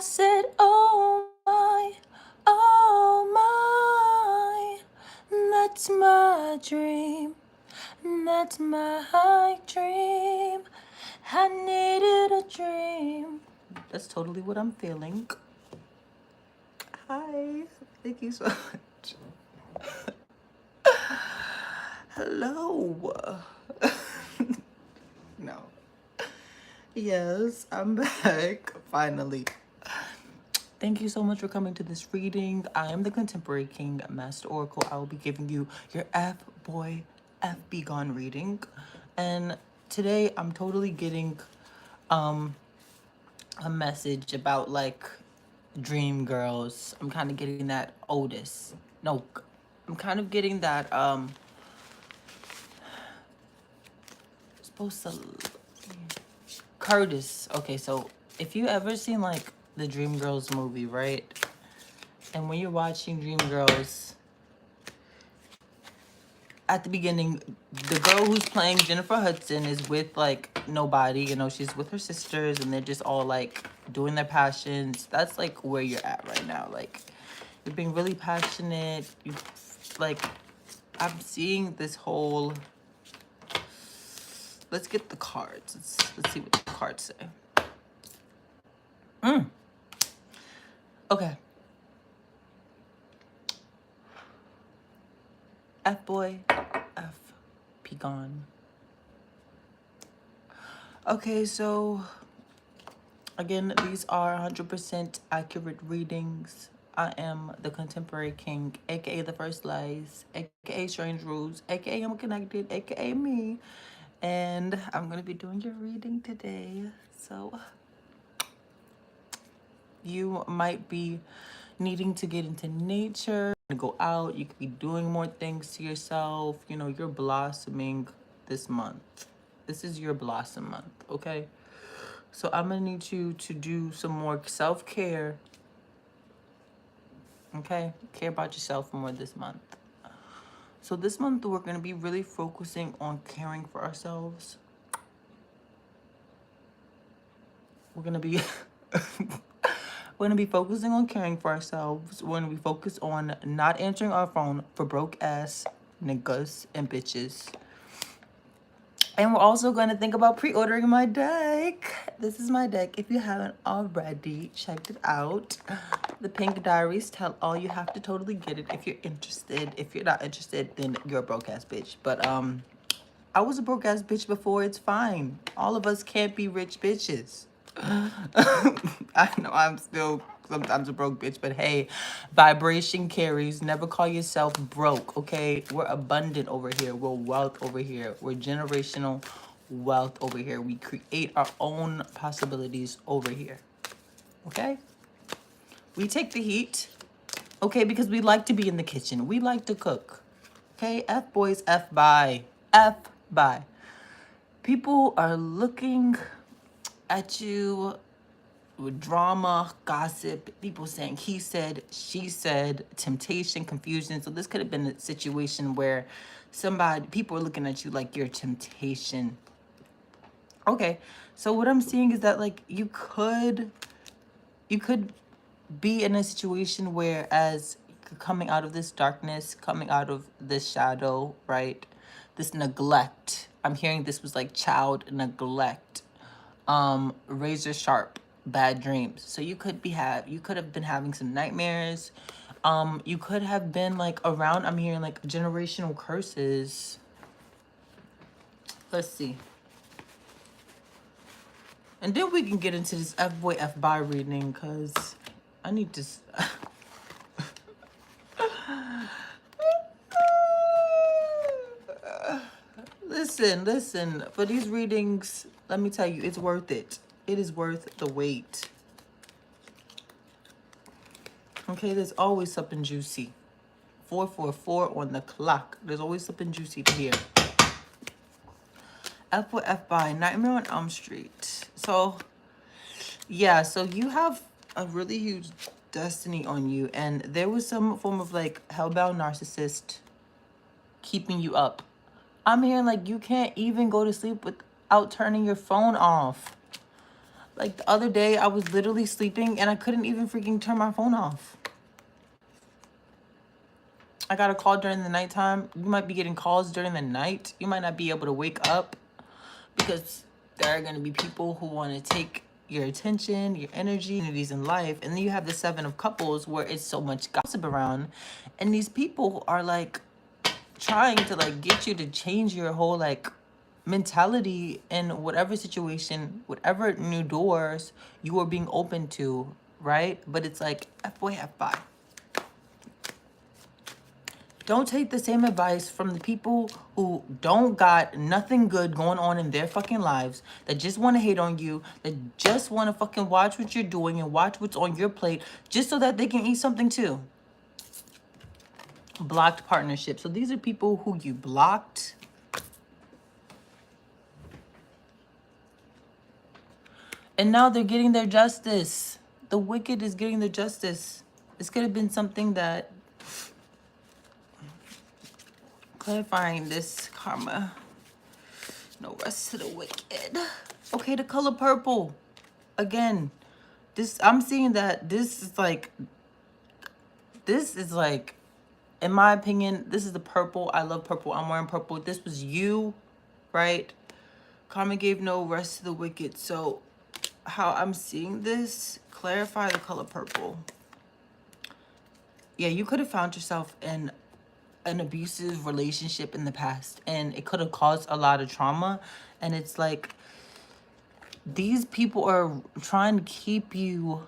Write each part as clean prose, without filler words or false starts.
said, oh my, that's my dream, that's my dream. I needed a dream. That's totally what I'm feeling. Hi, thank you so much. Hello. No. Yes, I'm back, finally. Thank you so much for coming to this reading. I am the Contemporary King, Master Oracle. I will be giving you your Boy F Begone reading. And today I'm totally getting a message about like dream girls. I'm kind of getting that Otis. No, I'm kind of getting that supposed to Curtis. Okay, so if you ever seen like the Dreamgirls movie, right? And when you're watching Dreamgirls, at the beginning, the girl who's playing Jennifer Hudson is with like nobody, you know, she's with her sisters and they're just all like doing their passions. That's like where you're at right now. Like you're being really passionate. You like, I'm seeing this whole, let's get the cards. Let's see what the cards say. Okay. Boy F Begone. Okay, so again, these are 100% accurate readings. I am the Contemporary King, aka the First Lies, aka Strangerooz, aka I'm Connected, aka me. And I'm gonna be doing your reading today. So you might be needing to get into nature, go out. You could be doing more things to yourself. You know, you're blossoming this month. This is your blossom month, okay? So I'm gonna need you to do some more self-care, okay? Care about yourself more this month. So this month we're gonna be really focusing on caring for ourselves. We're gonna be we're gonna be focusing on caring for ourselves. We're gonna be focused on not answering our phone for broke ass niggas and bitches. And we're also going to think about pre-ordering my deck. This is my deck. If you haven't already checked it out, the Pink Diaries tell all. You have to totally get it if you're interested. If you're not interested, then you're a broke ass bitch. But I was a broke ass bitch before. It's fine. All of us can't be rich bitches. I know I'm still sometimes a broke bitch, but hey, vibration carries. Never call yourself broke, okay? We're abundant over here. We're wealth over here. We're generational wealth over here. We create our own possibilities over here, okay? We take the heat, okay, because we like to be in the kitchen. We like to cook, okay? F boys, F by. F by. People are looking at you with drama, gossip, people saying he said, she said, temptation, confusion. So this could have been a situation where people are looking at you like you're temptation. Okay, so what I'm seeing is that like you could be in a situation where as coming out of this darkness, coming out of this shadow, right? This neglect. I'm hearing this was like child neglect. Razor sharp bad dreams. So you could have been having some nightmares. You could have been like around, I'm hearing like generational curses. Let's see. And then we can get into this F boy F by reading because I need to listen, for these readings, let me tell you, it's worth it. It is worth the wait. Okay, there's always something juicy. 444 on the clock. There's always something juicy to hear. F for F by Nightmare on Elm Street. So, yeah, so you have a really huge destiny on you. And there was some form of like hellbound narcissist keeping you up. I'm hearing like you can't even go to sleep without turning your phone off. Like the other day, I was literally sleeping and I couldn't even freaking turn my phone off. I got a call during the nighttime. You might be getting calls during the night. You might not be able to wake up because there are going to be people who want to take your attention, your energy, in life. And then you have the 7 of Couples where it's so much gossip around. And these people are like trying to like get you to change your whole like mentality in whatever situation, whatever new doors you are being open to, right? But it's like F-boy, F-bye. Don't take the same advice from the people who don't got nothing good going on in their fucking lives, that just want to hate on you, that just want to fucking watch what you're doing and watch what's on your plate just so that they can eat something too. Blocked partnership. So these are people who you blocked. And now they're getting their justice. The wicked is getting their justice. This could have been something that... Clarifying this karma. No rest to the wicked. Okay, the color purple. Again, this, I'm seeing that this is like, in my opinion, this is the purple. I love purple. I'm wearing purple. This was you, right? Karma gave no rest to the wicked. So how I'm seeing this, clarify the color purple. Yeah, you could have found yourself in an abusive relationship in the past, and it could have caused a lot of trauma. And it's like these people are trying to keep you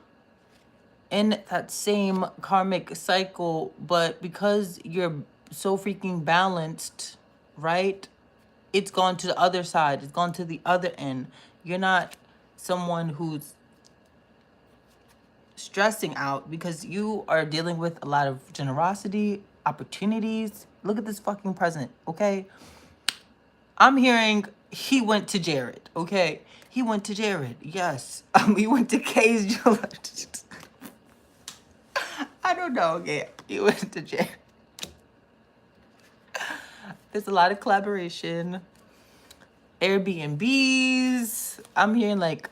in that same karmic cycle, but because you're so freaking balanced, right, it's gone to the other side. It's gone to the other end. You're not someone who's stressing out because you are dealing with a lot of generosity, opportunities. Look at this fucking present, okay? I'm hearing he went to Jared, okay? He went to Jared, yes. He went to Kay's Jewelers. I don't know, okay? He went to Jared. There's a lot of collaboration. Airbnbs. I'm hearing like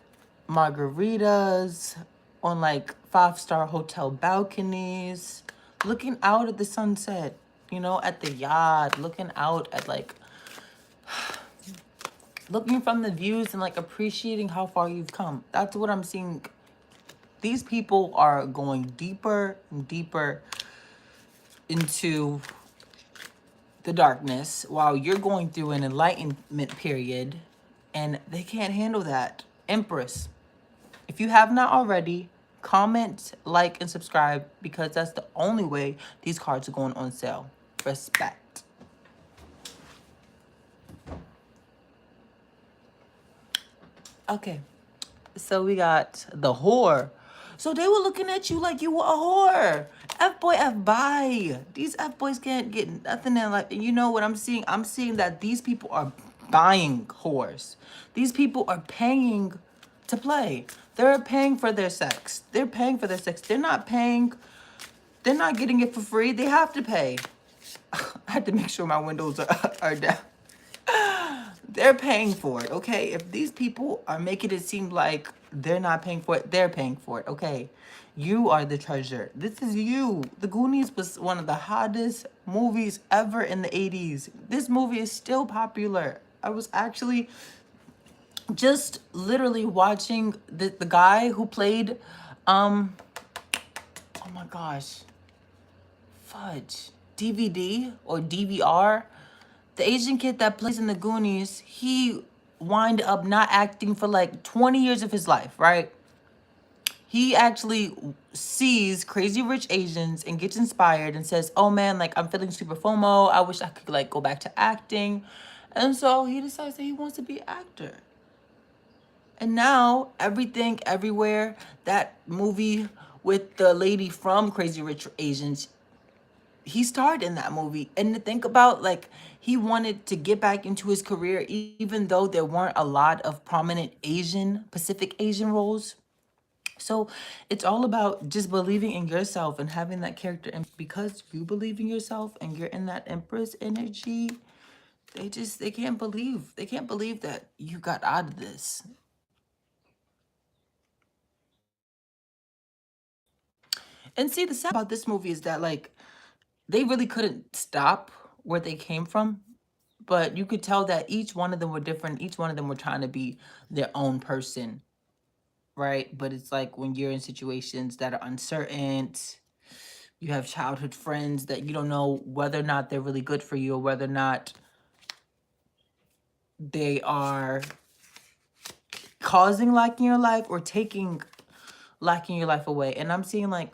margaritas on like 5-star hotel balconies, looking out at the sunset, you know, at the yacht, looking out at like, looking from the views and like appreciating how far you've come. That's what I'm seeing. These people are going deeper and deeper into the darkness while you're going through an enlightenment period, and they can't handle that. Empress, if you have not already, comment, like, and subscribe, because that's the only way these cards are going on sale. Respect. Okay, so we got the whore. So they were looking at you like you were a whore. F-boy, F-bye. These F-boys can't get nothing in life. And you know what I'm seeing? I'm seeing that these people are buying whores. These people are paying to play. They're paying for their sex. They're paying for their sex. They're not paying. They're not getting it for free. They have to pay. I had to make sure my windows are down. They're paying for it, okay? If these people are making it seem like they're not paying for it, they're paying for it, okay? You are the treasure. This is you. The Goonies was one of the hottest movies ever in the 80s. This movie is still popular. I was actually just literally watching the guy who played, oh my gosh, fudge, DVD or DVR. The Asian kid that plays in the Goonies, he wind up not acting for like 20 years of his life, right? He actually sees Crazy Rich Asians and gets inspired and says, oh man, like I'm feeling super FOMO. I wish I could like go back to acting. And so he decides that he wants to be an actor. And now Everything Everywhere, that movie with the lady from Crazy Rich Asians, he starred in that movie. And to think about, like, he wanted to get back into his career even though there weren't a lot of prominent Pacific Asian roles. So it's all about just believing in yourself and having that character. And because you believe in yourself and you're in that Empress energy, they can't believe that you got out of this. And see, the sad about this movie is that, like, they really couldn't stop where they came from, but you could tell that each one of them were different. Each one of them were trying to be their own person, right? But it's like when you're in situations that are uncertain, you have childhood friends that you don't know whether or not they're really good for you or whether or not they are causing lack in your life or taking lack in your life away. And I'm seeing like,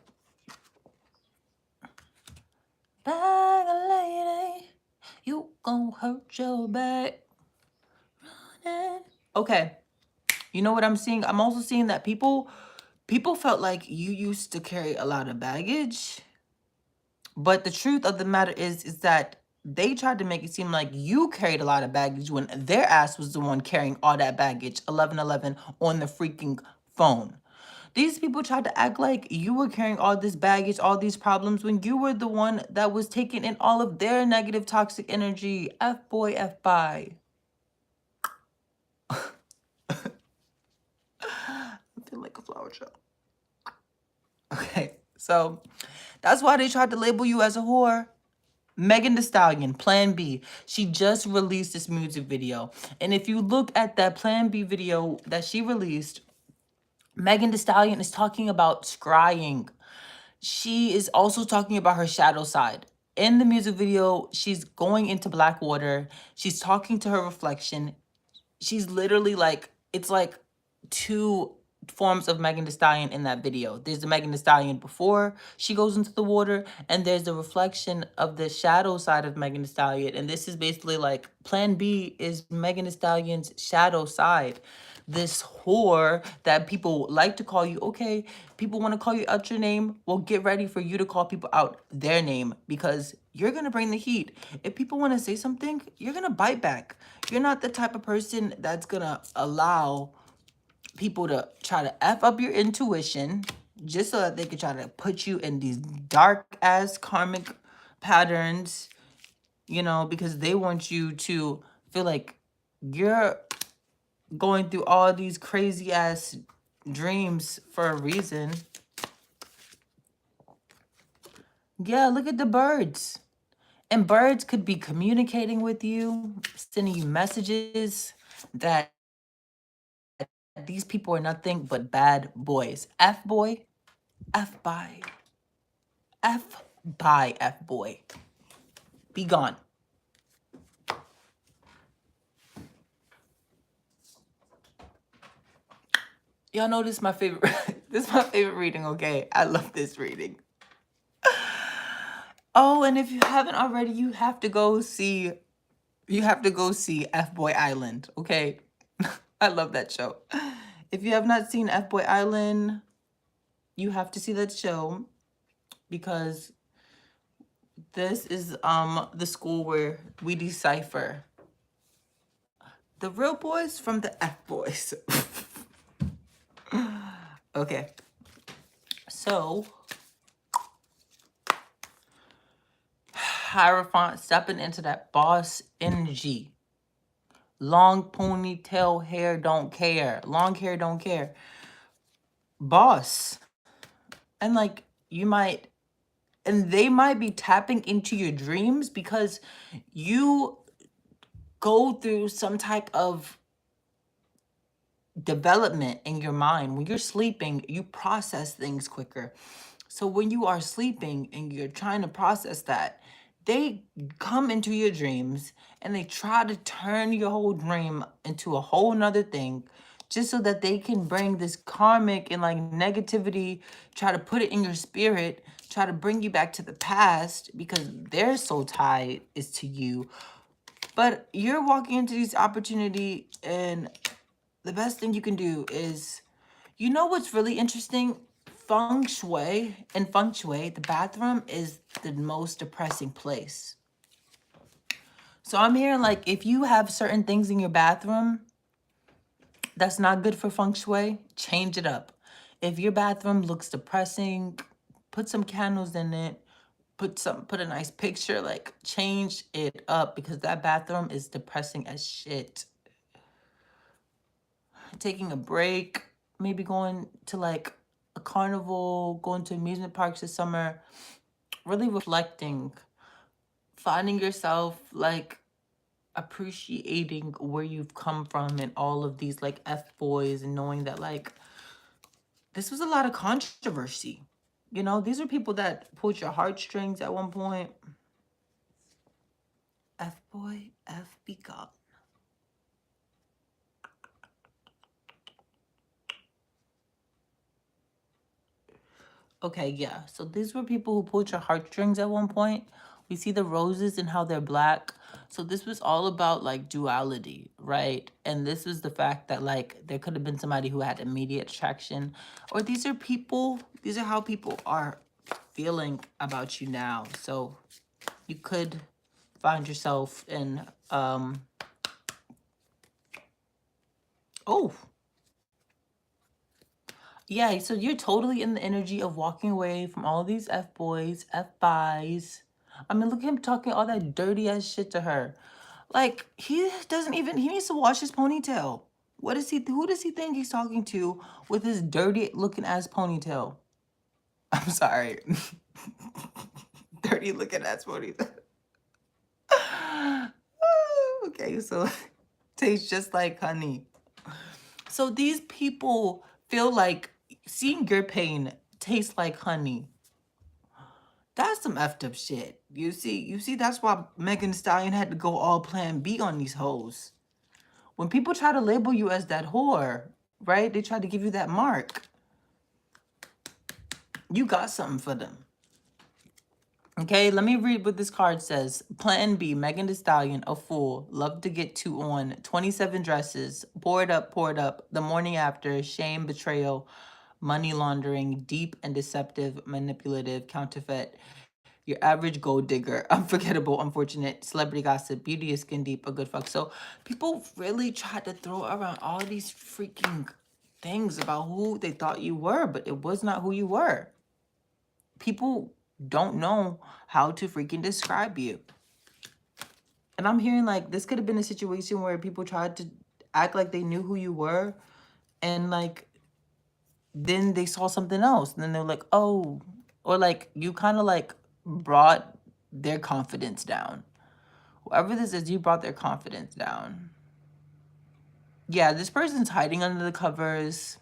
bag lady, you gon' hurt your back. Okay, you know what I'm seeing? I'm also seeing that people felt like you used to carry a lot of baggage, but the truth of the matter is that they tried to make it seem like you carried a lot of baggage when their ass was the one carrying all that baggage 1111 on the freaking phone. These people tried to act like you were carrying all this baggage, all these problems, when you were the one that was taking in all of their negative toxic energy. F boy, F bye. I feel like a flower show. Okay, so that's why they tried to label you as a whore. Megan Thee Stallion, Plan B. She just released this music video. And if you look at that Plan B video that she released, Megan Thee Stallion is talking about scrying. She is also talking about her shadow side. In the music video, she's going into black water. She's talking to her reflection. She's literally like, it's like two forms of Megan Thee Stallion in that video. There's the Megan Thee Stallion before she goes into the water, and there's the reflection of the shadow side of Megan Thee Stallion. And this is basically like Plan B is Megan Thee Stallion's shadow side. This whore that people like to call you. Okay, people want to call you out your name. Well, get ready for you to call people out their name, because you're going to bring the heat. If people want to say something, you're going to bite back. You're not the type of person that's going to allow people to try to F up your intuition just so that they can try to put you in these dark ass karmic patterns, you know, because they want you to feel like you're going through all these crazy ass dreams for a reason. Yeah, look at the birds. And birds could be communicating with you, sending you messages that these people are nothing but bad boys. F boy, F by. F by F boy. Be gone. Y'all know this is my favorite. This is my favorite reading, okay? I love this reading. Oh, and if you haven't already, you have to go see F Boy Island, okay? I love that show. If you have not seen F Boy Island, you have to see that show, because this is the school where we decipher the real boys from the F boys. Okay. So, Hierophant stepping into that boss energy. Long ponytail hair, don't care. Long hair, don't care. Boss. And like, you might, and they might be tapping into your dreams because you go through some type of development in your mind. When you're sleeping, you process things quicker. So when you are sleeping and you're trying to process that, they come into your dreams and they try to turn your whole dream into a whole nother thing, just so that they can bring this karmic and like negativity, try to put it in your spirit, try to bring you back to the past, because they're so tied is to you. But you're walking into this opportunity, and the best thing you can do is, you know what's really interesting? Feng Shui, the bathroom is the most depressing place. So I'm hearing like, if you have certain things in your bathroom that's not good for Feng Shui, change it up. If your bathroom looks depressing, put some candles in it, put a nice picture, like change it up, because that bathroom is depressing as shit. Taking a break, maybe going to like a carnival, going to amusement parks this summer, really reflecting, finding yourself like appreciating where you've come from and all of these like F boys, and knowing that like this was a lot of controversy. You know, these are people that pulled your heartstrings at one point. Boy F Begone. Okay, yeah. So these were people who pulled your heartstrings at one point. We see the roses and how they're black. So this was all about like duality, right? And this was the fact that like there could have been somebody who had immediate attraction, or these are people, these are how people are feeling about you now. So you could find yourself in oh, yeah, so you're totally in the energy of walking away from all these F boys, F buys. I mean, look at him talking all that dirty ass shit to her. Like, he doesn't even, he needs to wash his ponytail. What is he, who does he think he's talking to with his dirty looking ass ponytail? I'm sorry. Dirty looking ass ponytail. Okay, so tastes just like honey. So these people feel like seeing your pain tastes like honey. That's some effed up shit. You see, that's why Megan Thee Stallion had to go all plan B on these hoes. When people try to label you as that whore, right? They try to give you that mark. You got something for them. Okay, let me read what this card says. Plan B, Megan Thee Stallion, a fool, love to get two on, 27 dresses, poured up, the morning after, shame, betrayal, money laundering, deep and deceptive, manipulative, counterfeit, your average gold digger, unforgettable, unfortunate, celebrity gossip, beauty is skin deep, a good fuck. So people really tried to throw around all these freaking things about who they thought you were, but it was not who you were. People don't know how to freaking describe you. And I'm hearing like this could have been a situation where people tried to act like they knew who you were, and like then they saw something else, and then they're like, oh, or like you kind of like brought their confidence down. Whoever this is, you brought their confidence down. Yeah, this person's hiding under the covers.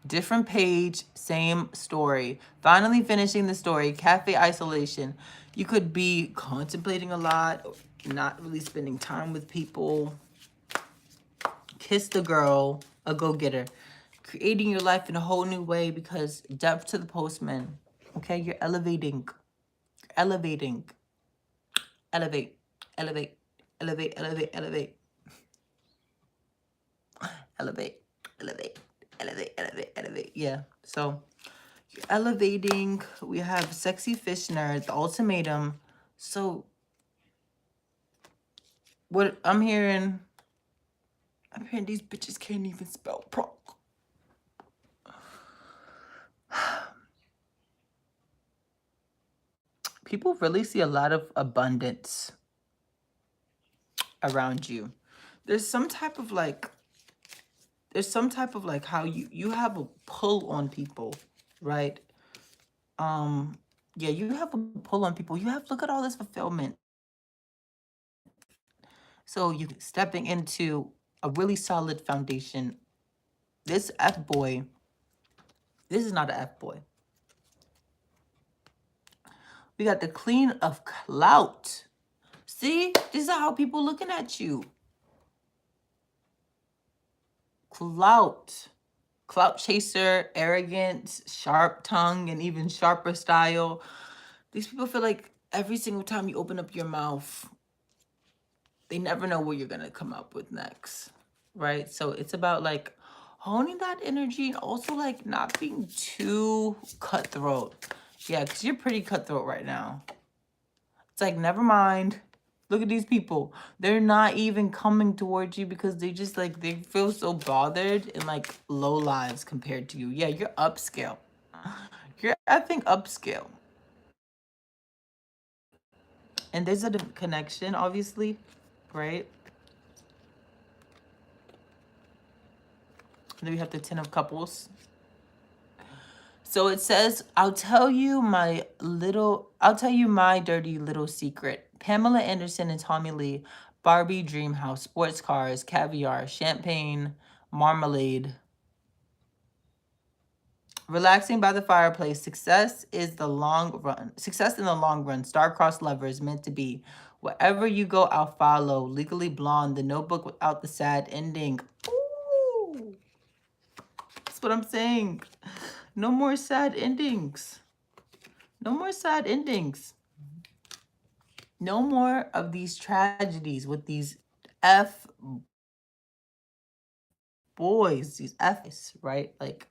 Different page, same story. Finally finishing the story, cafe isolation. You could be contemplating a lot, not really spending time with people. Kiss the girl, a go-getter. Creating your life in a whole new way because depth to the postman. Okay, you're elevating. Elevating. Elevate. Elevate. Elevate. Elevate. Elevate. Elevate. Elevate. Elevate. Elevate. Elevate. Yeah. So you're elevating. We have sexy fish nerd, the ultimatum. So what I'm hearing these bitches can't even spell pro. People really see a lot of abundance around you. There's some type of like how you have a pull on people, right? Yeah, you have a pull on people. You have, look at all this fulfillment. So you stepping into a really solid foundation. This F boy, this is not an F boy. We got the queen of clout. See, this is how people looking at you. Clout. Clout chaser, arrogance, sharp tongue, and even sharper style. These people feel like every single time you open up your mouth, they never know what you're going to come up with next, right? So it's about like honing that energy and also like not being too cutthroat. Yeah, because you're pretty cutthroat right now. It's like, never mind. Look at these people. They're not even coming towards you because they just like, they feel so bothered and like low lives compared to you. Yeah, you're upscale. You're, I think, upscale. And there's a connection, obviously, right? And then we have the 10 of Couples. So it says, I'll tell you my dirty little secret. Pamela Anderson and Tommy Lee, Barbie dream house, sports cars, caviar, champagne, marmalade. Relaxing by the fireplace. Success in the long run. Star-crossed lovers meant to be. Wherever you go, I'll follow. Legally Blonde. The Notebook without the sad ending. Ooh, that's what I'm saying. No more sad endings. No more sad endings. No more of these tragedies with these F boys, these F's, right? Like,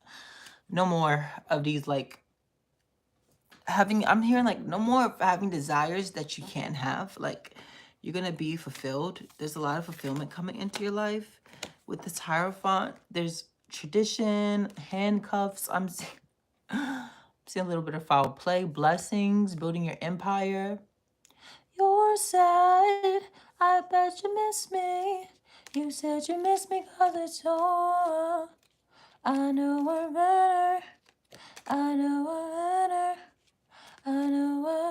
no more of these, like, I'm hearing, like, no more of having desires that you can't have. Like, you're gonna be fulfilled. There's a lot of fulfillment coming into your life with this Hierophant. There's tradition, handcuffs. I'm seeing a little bit of foul play, blessings, building your empire. You're sad, I bet you miss me. You said you miss me 'cause it's so. I know we're better. I know we're better. I know we're.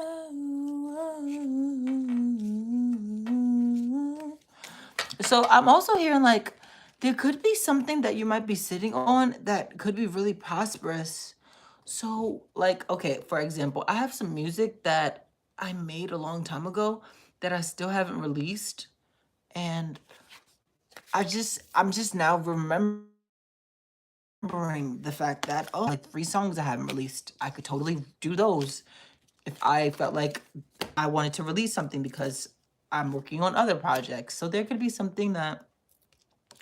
So I'm also hearing, like, there could be something that you might be sitting on that could be really prosperous. So, like, okay, for example, I have some music that I made a long time ago that I still haven't released. And I'm just now remembering the fact that, oh, like 3 songs I haven't released. I could totally do those if I felt like I wanted to release something because I'm working on other projects. So there could be something that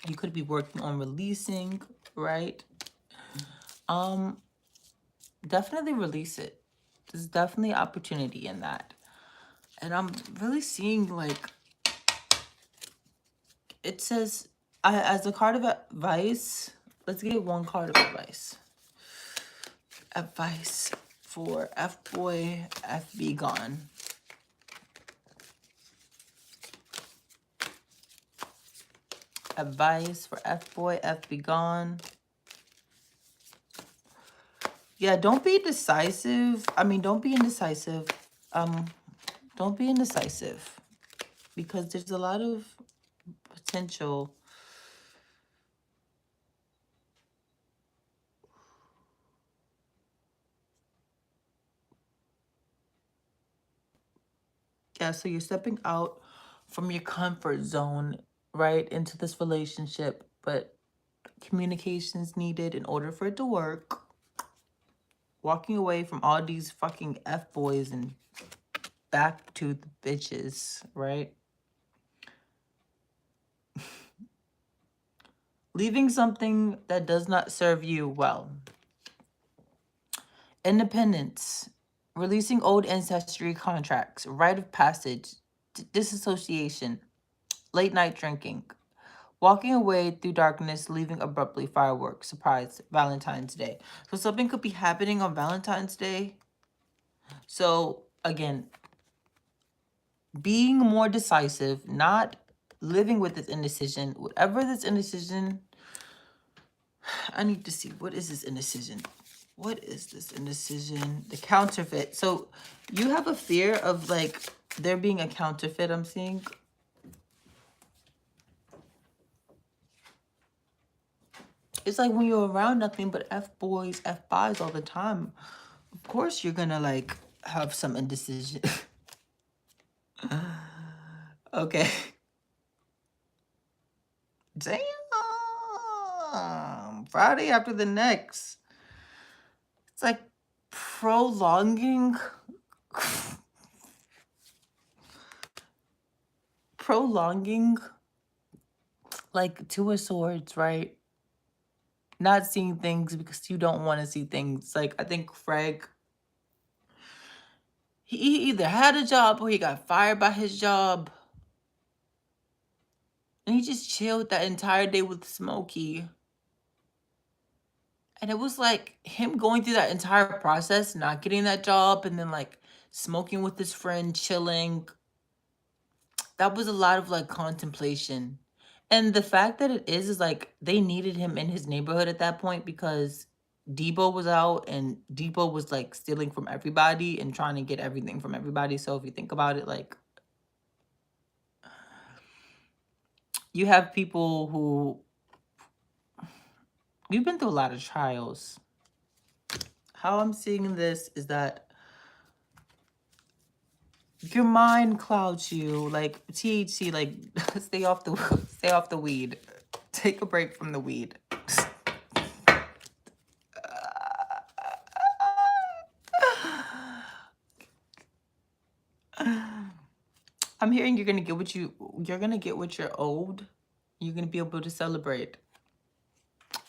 you could be working on releasing, right? Definitely release it. There's definitely opportunity in that. And I'm really seeing, like, it says, as a card of advice, let's get one card of advice. Advice for Boy F Begone. Advice for Boy F Begone. Yeah, don't be decisive. I mean, don't be indecisive. Don't be indecisive because there's a lot of potential. Yeah, so you're stepping out from your comfort zone, right, into this relationship, but communication's needed in order for it to work. Walking away from all these fucking F boys and back to the bitches, right? Leaving something that does not serve you well. Independence. Releasing old ancestry contracts. Rite of passage. Disassociation. Late night drinking. Walking away through darkness, leaving abruptly, fireworks, surprise, Valentine's Day. So something could be happening on Valentine's Day. So again, being more decisive, not living with this indecision. Whatever this indecision, I need to see, what is this indecision? What is this indecision? The counterfeit. So you have a fear of, like, there being a counterfeit, I'm seeing. It's like when you're around nothing but F boys, F boys all the time, of course you're gonna, like, have some indecision. Okay. Damn. Friday after the next. It's like prolonging. Prolonging, like, Two of Swords, right? Not seeing things because you don't want to see things. Like, I think Craig, he either had a job or he got fired by his job. And he just chilled that entire day with Smokey. And it was like him going through that entire process, not getting that job, and then, like, smoking with his friend, chilling. That was a lot of, like, contemplation. And the fact that it is like they needed him in his neighborhood at that point because Debo was out, and Debo was like stealing from everybody and trying to get everything from everybody. So if you think about it, like, you have people who, you've been through a lot of trials. How I'm seeing this is that your mind clouds you, like THC, like stay off the weed. Take a break from the weed. I'm hearing you're gonna get what you're owed. You're gonna be able to celebrate.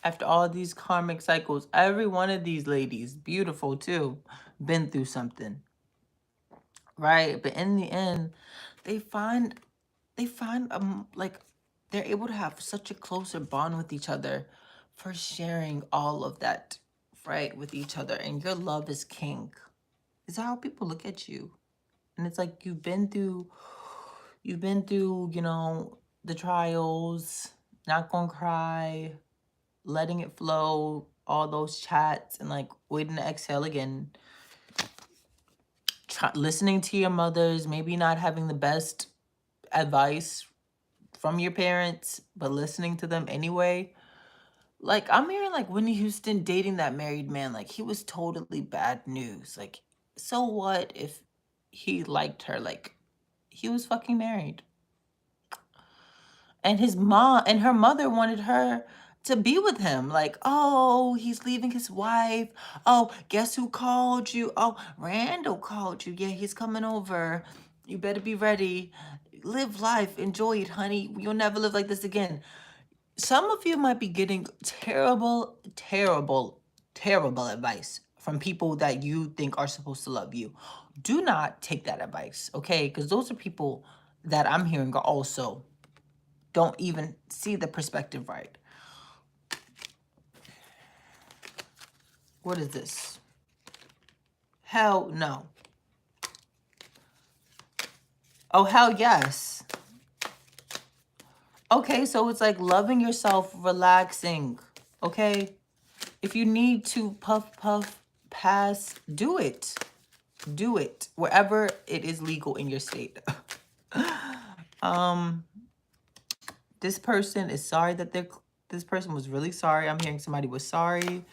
After all these karmic cycles, every one of these ladies, beautiful too, been through something. Right? But in the end, they find like they're able to have such a closer bond with each other for sharing all of that, right, with each other. And your love is king. Is how people look at you. And it's like you've been through, you know, the trials, not gonna cry, letting it flow, all those chats, and like waiting to exhale again. Listening to your mothers, maybe not having the best advice from your parents, but listening to them anyway. Like, I'm hearing like Whitney Houston dating that married man, like he was totally bad news. Like, so what if he liked her? Like, he was fucking married. And his mom and her mother wanted her to be with him. Like, oh, he's leaving his wife. Oh, guess who called you? Oh, Randall called you. Yeah, he's coming over. You better be ready. Live life. Enjoy it, honey. You'll never live like this again. Some of you might be getting terrible, terrible, terrible advice from people that you think are supposed to love you. Do not take that advice, okay? Because those are people that I'm hearing are also don't even see the perspective right. What is this? Hell no. Oh, hell yes. Okay, so it's like loving yourself, relaxing, okay? If you need to puff, pass, do it. Do it wherever it is legal in your state. This person is sorry that this person was really sorry. I'm hearing somebody was sorry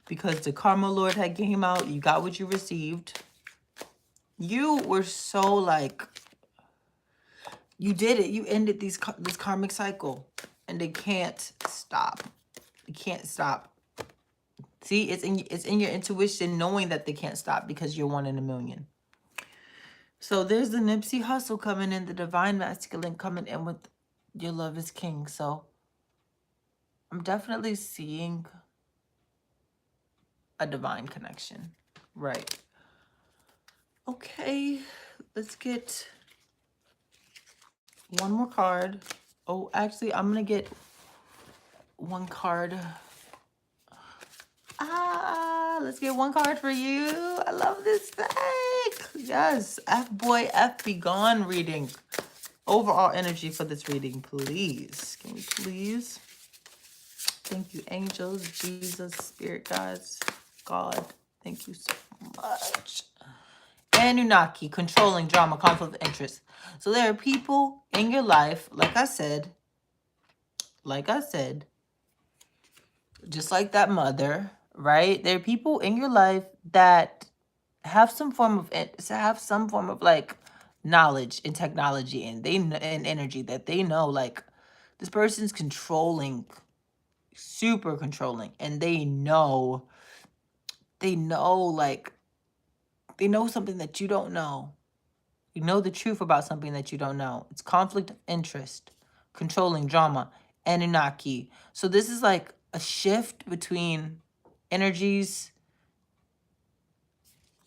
because the karma lord had came out. You got what you received. You were so like, you did it. You ended this karmic cycle, and they can't stop. They can't stop. See, it's in your intuition knowing that they can't stop because you're one in a million. So there's the Nipsey Hustle coming in, the divine masculine coming in with your love is king. So I'm definitely seeing a divine connection. Right. Okay, let's get one more card. Oh, actually, I'm going to get one card. Let's get one card for you. I love this deck. Yes, Boy F Begone reading. Overall energy for this reading, please. Can we please? Thank you, angels, Jesus, spirit guides, God. Thank you so much. Anunnaki, controlling drama, conflict of interest. So there are people in your life, like I said, just like that mother, right? There are people in your life that have some form of like knowledge and technology and energy that they know like this person's controlling, super controlling, and they know like they know something that you don't know. You know the truth about something that you don't know. It's conflict of interest, controlling drama, Anunnaki. So this is like a shift between energies,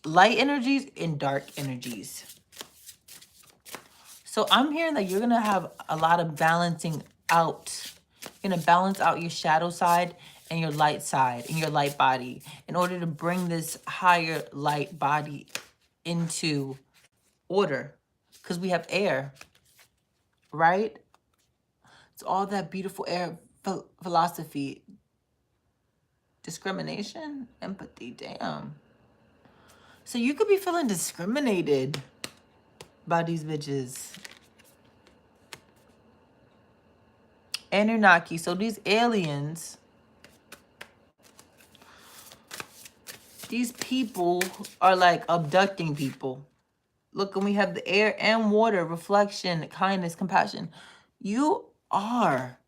light energies and dark energies. So I'm hearing that you're going to have a lot of balancing out. You're going to balance out your shadow side and your light side and your light body in order to bring this higher light body into order. Because we have air, right? It's all that beautiful air philosophy. Discrimination? Empathy, damn. So you could be feeling discriminated by these bitches. Anunnaki. So these aliens, these people are like abducting people. Look, and we have the air and water, reflection, kindness, compassion. You are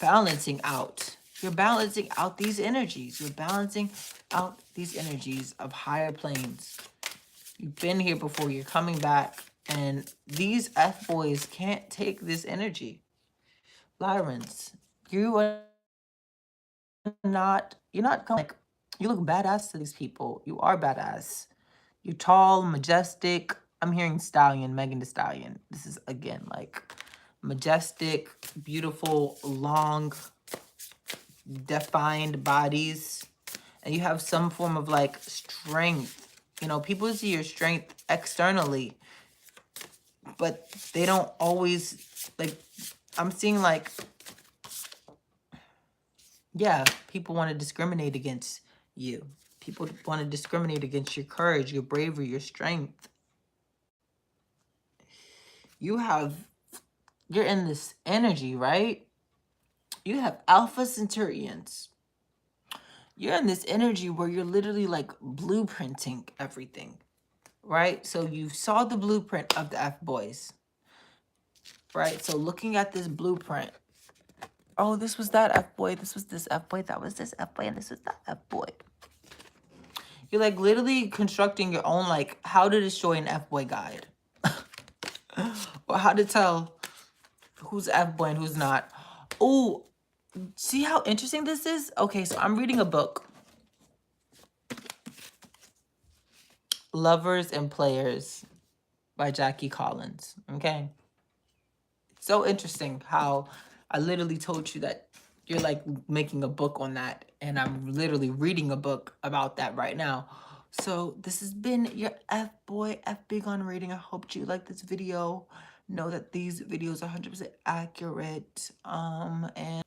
balancing out. You're balancing out these energies. You're balancing out these energies of higher planes. You've been here before. You're coming back. And these F-boys can't take this energy. Lyrans, you're not like, you look badass to these people. You are badass. You're tall, majestic. I'm hearing stallion, Megan Thee Stallion. This is, again, like majestic, beautiful, long, defined bodies. And you have some form of like strength. You know, people see your strength externally, but they don't always, like, I'm seeing like, yeah, people want to discriminate against you. People want to discriminate against your courage, your bravery, your strength. You're in this energy, right? You have Alpha Centurions. You're in this energy where you're literally like blueprinting everything, right? So you saw the blueprint of the F-boys, right? So looking at this blueprint, oh, this was that F-boy, this was this F-boy, that was this F-boy, and this was that F-boy. You're like literally constructing your own, like, how to destroy an F-boy guide. Or how to tell who's F-boy and who's not. Oh, see how interesting this is? Okay, so I'm reading a book. Lovers and Players by Jackie Collins. Okay. So interesting how I literally told you that you're like making a book on that. And I'm literally reading a book about that right now. So this has been your F-Boy F Begone reading. I hope you like this video. Know that these videos are 100% accurate. And